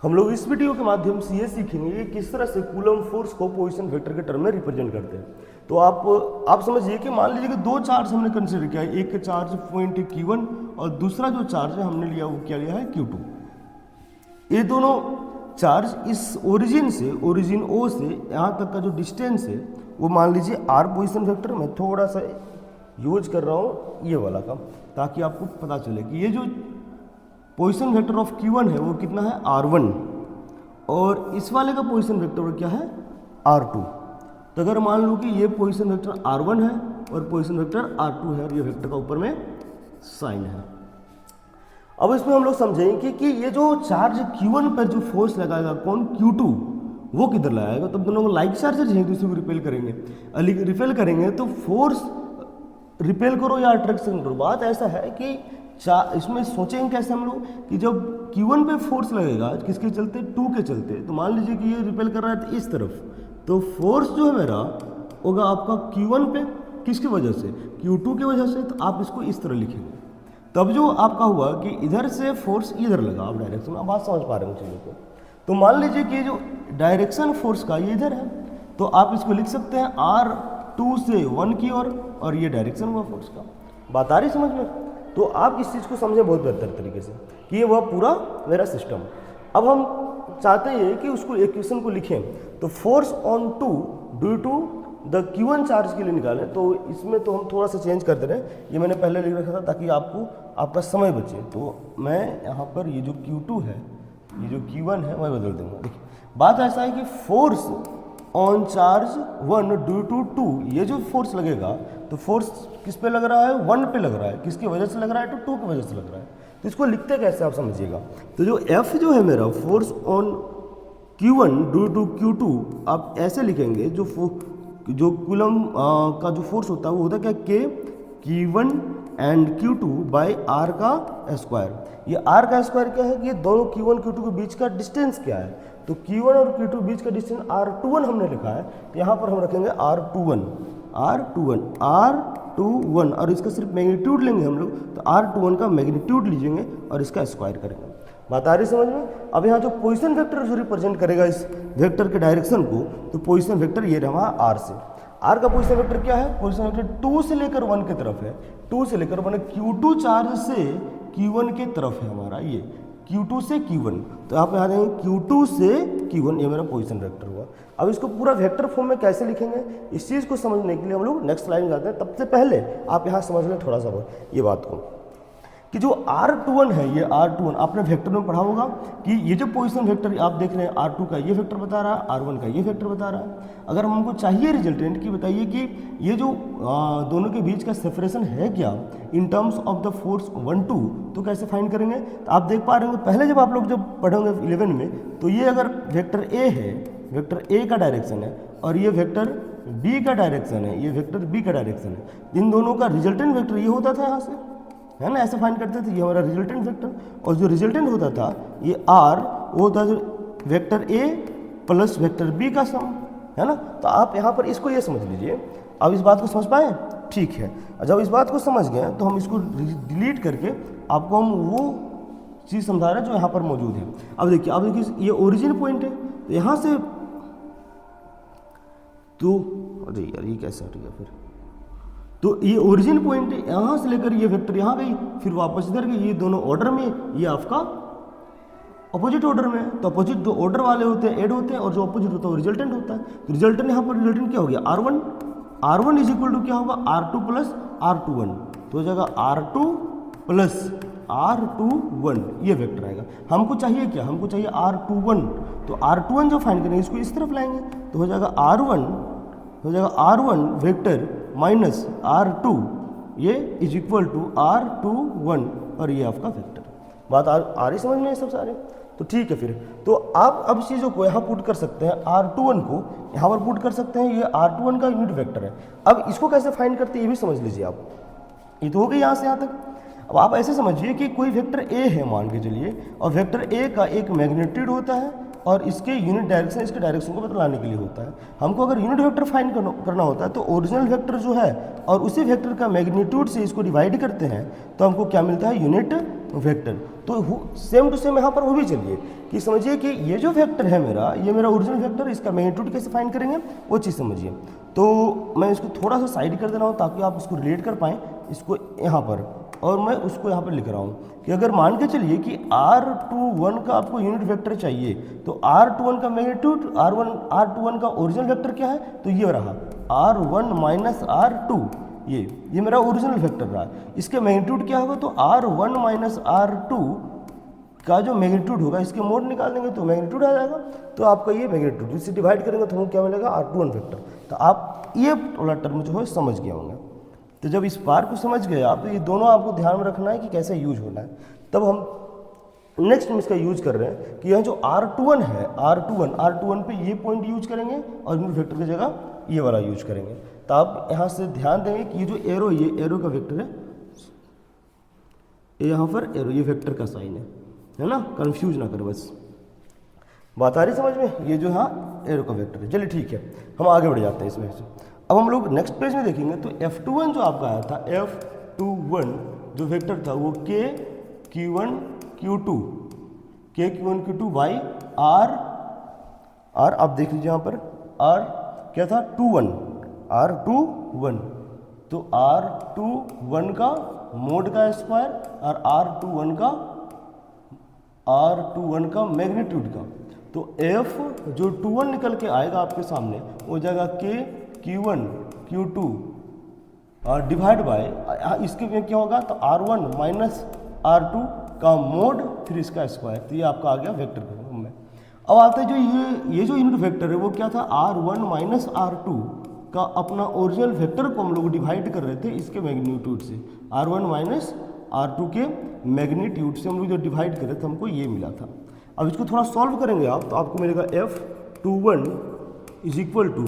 हम लोग इस वीडियो के माध्यम से ये सीखेंगे कि किस तरह से कूलम फोर्स को पोजीशन वेक्टर के टर्म में रिप्रेजेंट करते हैं। तो आप समझिए कि मान लीजिए कि दो चार्ज हमने कंसिडर किया है, एक चार्ज पॉइंट Q1 और दूसरा जो चार्ज है हमने लिया वो क्या लिया है Q2। ये दोनों चार्ज इस ओरिजिन O से यहाँ तक का जो डिस्टेंस है वो मान लीजिए R पोजीशन वेक्टर। मैं थोड़ा सा यूज कर रहा हूँ ये वाला का, ताकि आपको पता चले कि ये जो पोजीशन वेक्टर ऑफ Q1 है वो कितना है R1 और इस वाले का पोजीशन वेक्टर क्या है R2। तो अगर मान लो कि ये पोजीशन वेक्टर R1 है और पोजीशन वेक्टर R2 है और ये वेक्टर का ऊपर में साइन है। अब इसमें हम लोग समझेंगे कि ये जो चार्ज Q1 पर जो फोर्स लगाएगा कौन Q2 वो किधर लगाएगा। तो दोनों को लाइक चार्जेज हैं, दूसरे को रिपेल करेंगे। रिपेल करेंगे तो फोर्स रिपेल करो या अट्रैक्शन करो। बात ऐसा है कि इसमें सोचेंगे कैसे हम लोग कि जब Q1 पे फोर्स लगेगा किसके चलते 2 के चलते, तो मान लीजिए कि ये रिपेल कर रहा है तो इस तरफ, तो फोर्स जो है मेरा होगा आपका Q1 पे किसकी वजह से Q2 की वजह से। तो आप इसको इस तरह लिखेंगे, तब जो आपका हुआ कि इधर से फोर्स इधर लगा। आप डायरेक्शन आप बात समझ पा रहे हो चीज़ों को। तो मान लीजिए कि जो डायरेक्शन फोर्स का ये इधर है, तो आप इसको लिख सकते हैं R2 से 1 की ओर और ये डायरेक्शन हुआ फोर्स का। बात आ रही समझ में? तो आप इस चीज़ को समझें बहुत बेहतर तरीके से कि ये वह पूरा मेरा सिस्टम। अब हम चाहते हैं कि उसको इक्वेशन को लिखें, तो force on 2 due to the Q1 charge के लिए निकालें। तो इसमें तो हम थोड़ा सा चेंज कर दे रहे हैं, ये मैंने पहले लिख रखा था ताकि आपका समय बचे। तो मैं यहाँ पर ये जो Q2 है, ये जो Q1 है मैं बदल दूंगा। देखिए बात ऐसा है कि force on charge 1 due to 2, ये जो फोर्स लगेगा तो फोर्स किस पे लग रहा है 1 पे लग रहा है। किसकी वजह से लग रहा है? तो 2 की वजह से लग रहा है। तो इसको लिखते कैसे आप समझिएगा। तो जो F जो है मेरा force on Q1 due to Q2 आप ऐसे लिखेंगे। जो कूलम का जो फोर्स होता है वो होता है क्या Q1 and Q2 by R का स्क्वायर। ये R का स्क्वायर क्या है कि ये दोनों Q1 Q2 के बीच का डिस्टेंस क्या है। तो Q1 और Q2 बीच का डिस्टेंस R21 हमने लिखा है, तो यहाँ पर हम रखेंगे R21 और इसका सिर्फ मैग्नीट्यूड लेंगे हम लोग। तो R21 का मैग्नीट्यूड लीजिएंगे और इसका स्क्वायर करेंगे। बात आ रही समझ में? अब यहाँ जो पोजीशन वेक्टर जो रिप्रेजेंट करेगा इस वेक्टर के डायरेक्शन को, तो पोजीशन वेक्टर ये रहा R से। R का पोजीशन वेक्टर क्या है? पोजीशन वेक्टर 2 से लेकर 1 की तरफ है। 2 से लेकर 1 Q2 चार्ज से Q1 के तरफ है हमारा ये Q2 से Q1। तो आप यहाँ देंगे Q2 से Q1, ये मेरा पोजीशन वेक्टर हुआ। अब इसको पूरा वेक्टर फॉर्म में कैसे लिखेंगे, इस चीज़ को समझने के लिए हम लोग नेक्स्ट लाइन जाते हैं। तब से पहले आप यहाँ समझ लें थोड़ा सा बहुत ये बात को कि जो R21 है, ये R21 आपने वेक्टर में पढ़ा होगा कि ये जो पोजीशन वेक्टर आप देख रहे हैं R2 का ये वेक्टर बता रहा है, R1 का ये वेक्टर बता रहा है। अगर हमको चाहिए रिजल्टेंट की बताइए कि ये जो दोनों के बीच का सेपरेशन है क्या in terms of the force 1 2, तो कैसे फाइंड करेंगे। तो आप देख पा रहे होंगे पहले जब आप लोग जब पढ़ोगे 11 में, तो ये अगर वेक्टर A है, वेक्टर A का डायरेक्शन है और ये वेक्टर B का डायरेक्शन है, ये वेक्टर B का डायरेक्शन है, इन दोनों का रिजल्टेंट वेक्टर ये होता था यहाँ से, है ना, ऐसे फाइंड करते थे। ये हमारा रिजल्टेंट वेक्टर, और जो रिजल्टेंट होता था ये R वो होता है vector A plus vector B का सम, है ना। तो आप यहाँ पर इसको ये समझ लीजिए। अब इस बात को समझ पाए? ठीक है। जब इस बात को समझ गए तो हम इसको डिलीट करके आपको हम वो चीज़ समझा रहे हैं जो यहाँ पर मौजूद है। अब देखिए ये ओरिजिन पॉइंट है, तो यहाँ से तो अरे यार ये कैसे हट गया फिर। तो ये ओरिजिन पॉइंट है, यहाँ से लेकर ये वेक्टर यहाँ गई, फिर वापस इधर गई। ये दोनों ऑर्डर में, ये आपका अपोजिट ऑर्डर में है। तो अपोजिट जो ऑर्डर वाले होते हैं ऐड होते हैं, और जो अपोजिट होता है वो रिजल्टेंट होता है। तो रिजल्टेंट यहाँ पर रिजल्टेंट क्या हो गया R1 इज इक्वल टू क्या होगा R2 प्लस R21। तो हो जाएगा R2 प्लस R21, ये वेक्टर आएगा। हमको चाहिए क्या? हमको चाहिए R21। तो R21 जो फाइंड करेंगे इसको इस तरफ लाएंगे, तो हो जाएगा R1 वेक्टर माइनस R2, ये इज इक्वल टू R21 और ये आपका वेक्टर। बात आ रही समझ में सब सारे? तो ठीक है। फिर तो आप अब चीज़ों को यहाँ पुट कर सकते हैं, R21 को यहाँ पर पुट कर सकते हैं। ये R21 का यूनिट वेक्टर है। अब इसको कैसे फाइंड करते हैं ये भी समझ लीजिए आप। ये तो हो गई यहाँ से यहाँ तक। अब आप ऐसे समझिए कि कोई वेक्टर A है मान के चलिए, और वेक्टर A का एक मैग्नीट्यूड होता है और इसके यूनिट डायरेक्शन इसके डायरेक्शन को बतलाने के लिए होता है। हमको अगर यूनिट वेक्टर फाइंड करना होता है तो ओरिजिनल वेक्टर जो है और उसी वेक्टर का मैग्नीट्यूड से इसको डिवाइड करते हैं, तो हमको क्या मिलता है? Unit vector. तो सेम टू सेम यहाँ पर वो भी चलिए कि समझिए कि ये जो वेक्टर है मेरा, ये मेरा ओरिजिनल वेक्टर, इसका मैग्नीट्यूड कैसे फाइंड करेंगे वो चीज़ समझिए। तो मैं इसको थोड़ा सा साइड कर दे रहा हूँ ताकि आप इसको रिलेट कर पाएँ इसको यहाँ पर, और मैं उसको यहाँ पर लिख रहा हूँ कि अगर मान के चलिए कि R21 का आपको यूनिट वेक्टर चाहिए, तो R21 का मैग्नीट्यूड, R21 का ओरिजिनल वेक्टर क्या है, तो ये रहा R1 माइनस R2, ये मेरा ओरिजिनल वेक्टर रहा। इसके मैग्नीट्यूड क्या होगा, तो R1 माइनस R2 का जो मैग्नीट्यूड होगा, इसके मोड निकाल देंगे तो मैग्नीट्यूड आ जाएगा। तो आपका ये मैग्नीट्यूड जिससे डिवाइड करेंगे तो हमको क्या मिलेगा, R21 वेक्टर। तो आप ये वाला टर्म जो है समझ गए होंगे। तो जब इस बार को समझ गए आप, तो ये दोनों आपको ध्यान में रखना है कि कैसे यूज होना है। तब हम नेक्स्ट में इसका यूज कर रहे हैं कि यहाँ जो R21 है, R21 पे ये पॉइंट यूज करेंगे और यूनिट वेक्टर की जगह ये वाला यूज करेंगे। तो आप यहाँ से ध्यान देंगे कि ये जो एरो, ये एरो का वेक्टर है, यहाँ पर एरो, ये वेक्टर का साइन है ना, कंफ्यूज ना करें बस। बात आ रही समझ में, ये जो यहाँ एरो का वेक्टर है। चलिए ठीक है, हम आगे बढ़ जाते हैं इसमें से। अब हम लोग नेक्स्ट पेज में देखेंगे तो F21 जो आपका आया था, F21 जो वेक्टर था वो K Q1 Q2 by R आप देख लीजिए यहाँ पर R क्या था, 21 R21, तो R21 का मोड का स्क्वायर और R21 का मैग्नीट्यूड का। तो F जो 21 निकल के आएगा आपके सामने हो जाएगा Q1 Q2 और डिवाइड बाय, इसके में क्या होगा, तो R1 माइनस R2 का मोड फिर इसका स्क्वायर। तो ये आपका आ गया वेक्टर के रूप में। अब आते जो ये जो यूनिट वेक्टर है वो क्या था, R1 माइनस R2 का अपना ओरिजिनल वेक्टर को हम लोग डिवाइड कर रहे थे इसके मैग्नीट्यूड से। R1 माइनस R2 के मैग्नीट्यूड से हम लोग जो डिवाइड कर रहे थे, हमको ये मिला था। अब इसको थोड़ा सॉल्व करेंगे आप, तो आपको मिलेगा F21 is equal to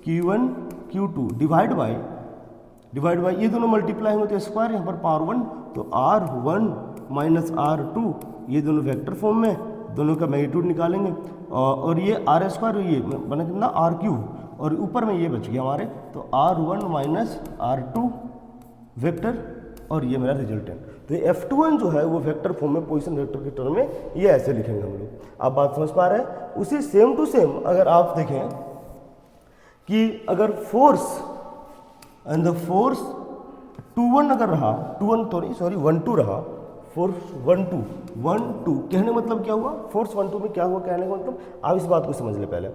Q1 Q2 divide by ये दोनों मल्टीप्लाई होंगे तो स्क्वायर, यहाँ पर पावर 1, तो R1 माइनस R2 ये दोनों वेक्टर फॉर्म में, दोनों का मैग्नीट्यूड निकालेंगे और ये R स्क्वायर, ये बना कितना R क्यूब, और ऊपर में ये बच गया हमारे, तो R1 माइनस R2 वेक्टर, और ये मेरा रिजल्टेंट। तो ये F21 जो है वो वेक्टर फॉर्म में पोजीशन वेक्टर के टर्म में ये ऐसे लिखेंगे हम लोग। आप बात समझ पा रहे हैं। उसी सेम टू सेम अगर आप देखें कि अगर फोर्स एंड द फोर्स 21 अगर रहा, 12 रहा, फोर्स 12 कहने मतलब क्या हुआ, फोर्स 12 में क्या हुआ कहने का मतलब, आप इस बात को समझ ले पहले।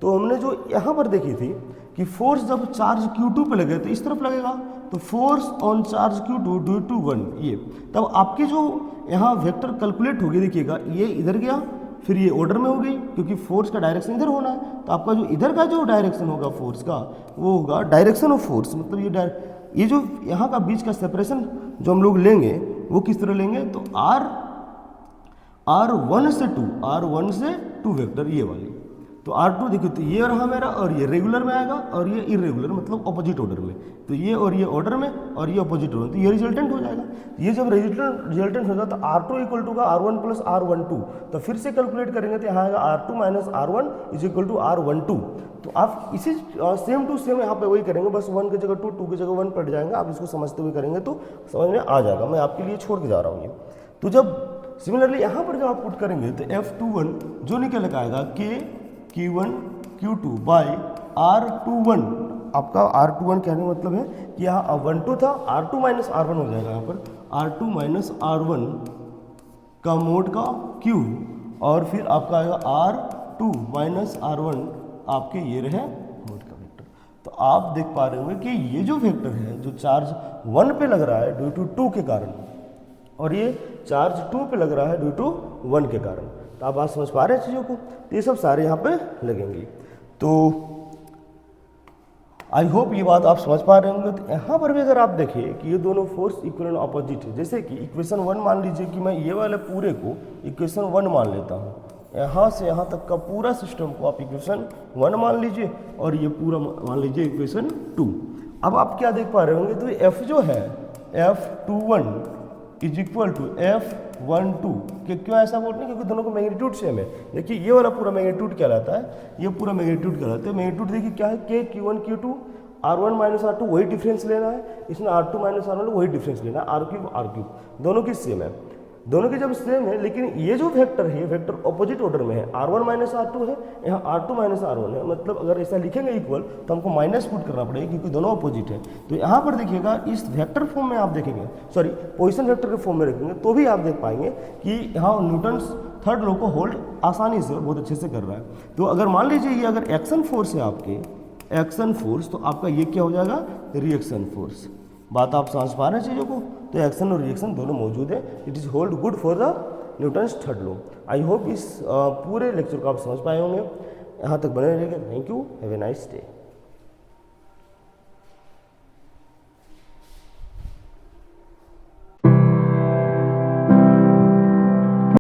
तो हमने जो यहाँ पर देखी थी कि फोर्स जब चार्ज Q2 पे लगे तो इस तरफ लगेगा, तो force on charge Q2 due to 1 ये, तब आपकी जो यहाँ वेक्टर कैलकुलेट होगी, देखिएगा ये इधर गया, फिर ये ऑर्डर में हो गई क्योंकि फोर्स का डायरेक्शन इधर होना है। तो आपका जो इधर का जो डायरेक्शन होगा फोर्स का, वो होगा डायरेक्शन ऑफ फोर्स, मतलब ये जो यहाँ का बीच का सेपरेशन जो हम लोग लेंगे वो किस तरह लेंगे, तो R1 से 2 वेक्टर ये वाली, तो R2 देखिए, तो ये रहा मेरा, और ये रेगुलर में आएगा और ये इरेगुलर मतलब ऑपोजिट ऑर्डर में, तो ये और ये ऑर्डर में और ये ऑपोजिट ऑर्डर में, तो ये रिजल्टेंट हो जाएगा। ये जब रिजल्टेंट होगा तो R2 इक्वल टू का R1 प्लस R12, तो फिर से कैलकुलेट करेंगे तो यहाँ आएगा R2 minus R1 is equal to R12। तो आप इसी सेम टू सेम यहाँ पे वही करेंगे, बस 1 की जगह 2 की जगह 1 पड़ जाएंगे। आप इसको समझते हुए करेंगे तो समझ में आ जाएगा, मैं आपके लिए छोड़ के जा रहा हूँ ये। तो जब सिमिलरली यहाँ पर जब आप पुट करेंगे तो F21 जो निकल के आएगा Q1 Q2 बाई R21, आपका R21 कहने का मतलब है कि यहाँ 12 था, R2 माइनस R1 हो जाएगा, यहाँ पर R2 माइनस R1 का मोड का Q, और फिर आपका आएगा R2 माइनस R1 आपके ये रहे मोड का वेक्टर। तो आप देख पा रहे होंगे कि ये जो वेक्टर है जो चार्ज 1 पे लग रहा है ड्यू टू 2 के कारण, और ये चार्ज 2 पे लग रहा है ड्यू टू 1 के कारण। तो आप बात समझ पा रहे हैं चीज़ों को, तो ये सब सारे यहाँ पे लगेंगी। तो आई होप ये बात आप समझ पा रहे होंगे। तो यहाँ पर भी अगर आप देखिए कि ये दोनों फोर्स इक्वल एंड अपोजिट है, जैसे कि इक्वेशन 1 मान लीजिए कि मैं ये वाले पूरे को इक्वेशन 1 मान लेता हूँ, यहाँ से यहाँ तक का पूरा सिस्टम को आप इक्वेशन 1 मान लीजिए और ये पूरा मान लीजिए इक्वेशन 2। अब आप क्या देख पा रहे होंगे, तो F जो है F21 is equal to F12, क्यों ऐसा बोल रहे हैं, क्योंकि दोनों को मैग्नीट्यूड सेम है। देखिए ये वाला पूरा मैग्नीट्यूड क्या रहता है, ये पूरा मैग्नीट्यूड क्या रहता है, मैग्नीट्यूड देखिए क्या है, Q1 Q2 R1 minus R2 वही डिफरेंस लेना है, इसमें R2 माइनस R1 वही डिफरेंस लेना है, R क्यूब दोनों की सेम है, दोनों की जब सेम है, लेकिन ये जो वेक्टर है ये वेक्टर ऑपोजिट ऑर्डर में है, R1 माइनस R2 है, यहाँ R2 माइनस R1 है, मतलब अगर ऐसा लिखेंगे इक्वल तो हमको माइनस पुट करना पड़ेगा क्योंकि दोनों ऑपोजिट है। तो यहाँ पर देखिएगा इस वेक्टर फॉर्म में आप देखेंगे, सॉरी पोजीशन वेक्टर के फॉर्म में रखेंगे तो भी आप देख पाएंगे कि यहाँ न्यूटन्स थर्ड लॉ को होल्ड आसानी से और बहुत अच्छे से कर रहा है। तो अगर मान लीजिए ये अगर एक्शन फोर्स है आपके, एक्शन फोर्स, तो आपका ये क्या हो जाएगा, रिएक्शन फोर्स। बात आप समझ पा रहे हैं चीज़ों को, तो एक्शन और रिएक्शन दोनों मौजूद है। It is hold good for the Newton's third law. I hope इस पूरे लेक्चर को आप समझ पाए होंगे। यहाँ तक बने रहिएगा। Thank you, have a nice day.